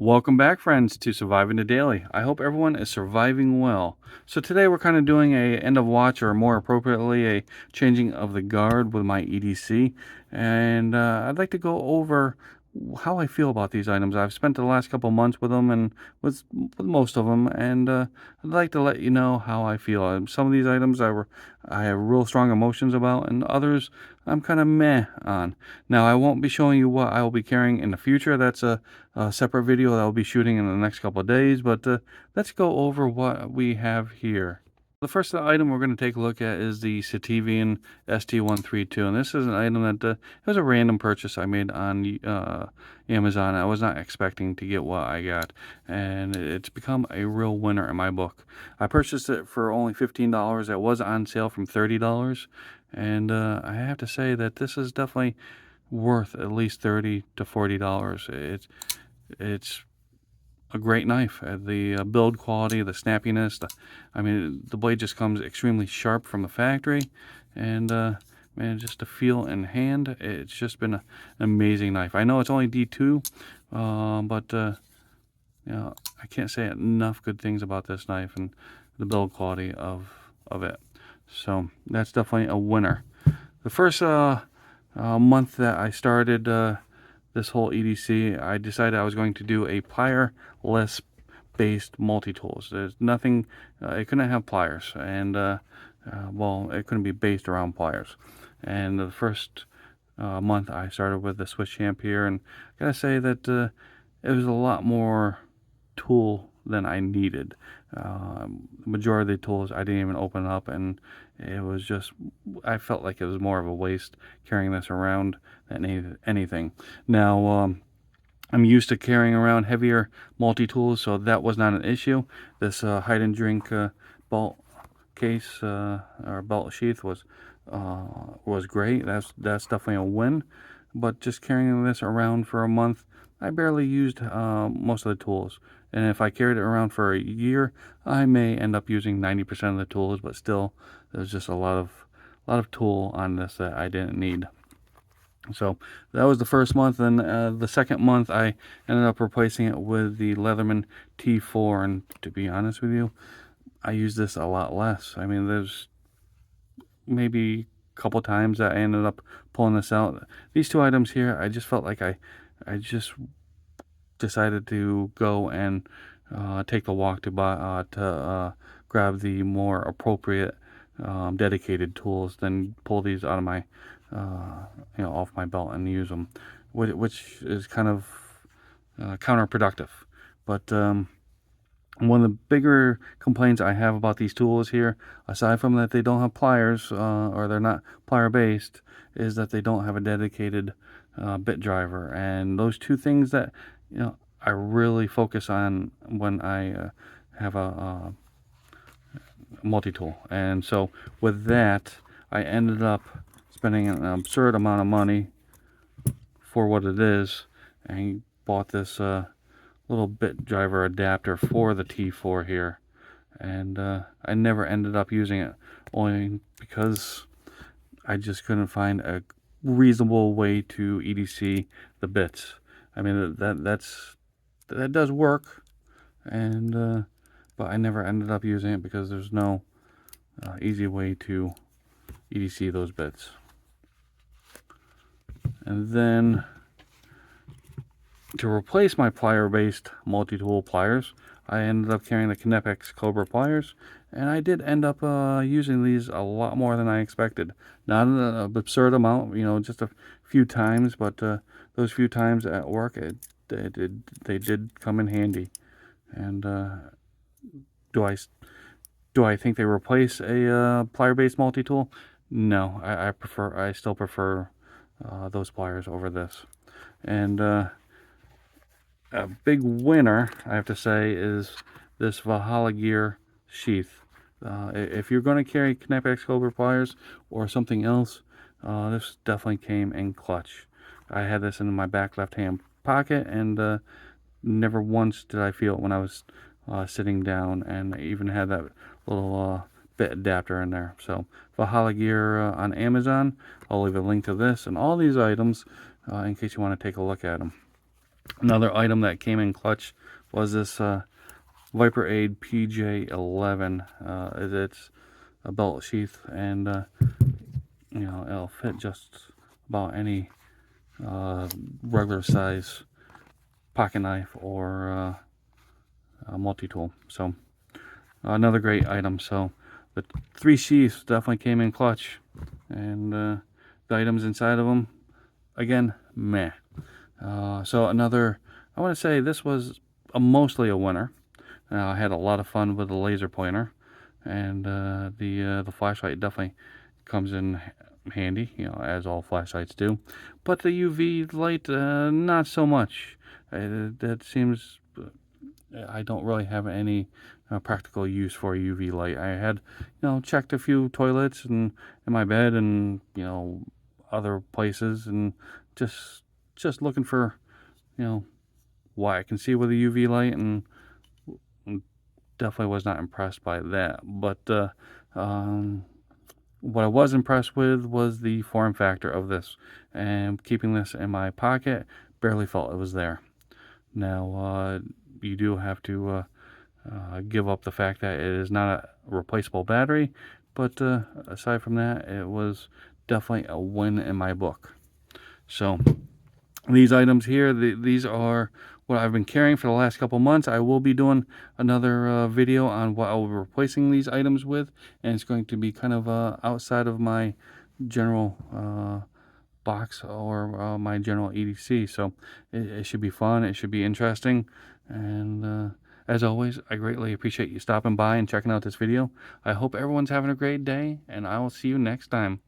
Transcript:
Welcome back, friends, to Surviving the Daily. I hope everyone is surviving well. So today we're kind of doing a end of watch, or more appropriately, a changing of the guard with my EDC. And I'd like to go over how I feel about these items. I've spent the last couple months with them and with most of them, and I'd like to let you know how I feel. Some of these items I have real strong emotions about, and others I'm kind of meh on. Now, I won't be showing you what I will be carrying in the future. That's a separate video that I'll be shooting in the next couple of days, but let's go over what we have here. The first item we're going to take a look at is the Citivian ST132, and this is an item that it was a random purchase I made on Amazon. I was not expecting to get what I got, and it's become a real winner in my book. I purchased it for only $15. It was on sale from $30, and I have to say that this is definitely worth at least $30 to $40. It's a great knife. The build quality, the snappiness, the blade just comes extremely sharp from the factory, and man, just the feel in hand, it's just been an amazing knife. I know it's only D2, but I can't say enough good things about this knife and the build quality of it. So that's definitely a winner. The first month that I started this whole EDC, I decided I was going to do a plier-less based multi-tools. There's nothing, it couldn't have pliers, and well, it couldn't be based around pliers. And the first month I started with the Swiss Champ here, and I gotta say that it was a lot more tool than I needed. The majority of the tools I didn't even open up, and it was just, I felt like it was more of a waste carrying this around than anything. Now, I'm used to carrying around heavier multi-tools, so that was not an issue. This hide and drink bolt case or belt sheath was great. That's definitely a win. But just carrying this around for a month, I barely used most of the tools. And if I carried it around for a year, I may end up using 90% of the tools, but still, there's just a lot of tool on this that I didn't need. So that was the first month, and the second month I ended up replacing it with the Leatherman T4, and to be honest with you, I use this a lot less. I mean, there's maybe a couple times that I ended up pulling this out. These two items here, I just felt like I just decided to go and take the walk to grab the more appropriate dedicated tools than pull these out of my off my belt and use them, which is kind of counterproductive. But one of the bigger complaints I have about these tools here, aside from that they don't have pliers or they're not plier based, is that they don't have a dedicated bit driver. And those two things that I really focus on when I have a multi-tool. And so with that, I ended up spending an absurd amount of money for what it is, and bought this little bit driver adapter for the T4 here, and I never ended up using it, only because I just couldn't find a reasonable way to EDC the bits. I mean, that does work, and but I never ended up using it because there's no easy way to EDC those bits. And then to replace my plier-based multi-tool pliers, I ended up carrying the Knepex Cobra Pliers, and I did end up using these a lot more than I expected. Not an absurd amount, just a few times, but those few times at work, they did come in handy. And do I think they replace a plier-based multi-tool? No, I still prefer those pliers over this. And a big winner, I have to say, is this Valhalla Gear sheath. If you're going to carry Knepex Cobra Pliers or something else, this definitely came in clutch. I had this in my back left-hand pocket, and never once did I feel it when I was sitting down, and I even had that little bit adapter in there. So Valhalla Gear on Amazon. I'll leave a link to this and all these items in case you want to take a look at them. Another item that came in clutch was this Viper Aid PJ11. It's a belt sheath, and you know, it'll fit just about any regular size pocket knife or multi-tool. So another great item. So the 3 sheaths definitely came in clutch, and the items inside of them, again, meh. So another, I want to say this was mostly a winner. I had a lot of fun with the laser pointer, and the flashlight definitely comes in handy, you know, as all flashlights do. But the UV light, not so much. That seems, I don't really have any practical use for a UV light. I had, you know, checked a few toilets and in my bed, and you know, other places, and just looking for, you know, what I can see with a UV light, and definitely was not impressed by that. But what I was impressed with was the form factor of this, and keeping this in my pocket, barely felt it was there. Now, you do have to give up the fact that it is not a replaceable battery, but aside from that, it was definitely a win in my book. So these items here, these are what I've been carrying for the last couple months. I will be doing another video on what I'll be replacing these items with, and it's going to be kind of outside of my general box or my general EDC. So it should be fun, it should be interesting, and as always, I greatly appreciate you stopping by and checking out this video. I hope everyone's having a great day, and I will see you next time.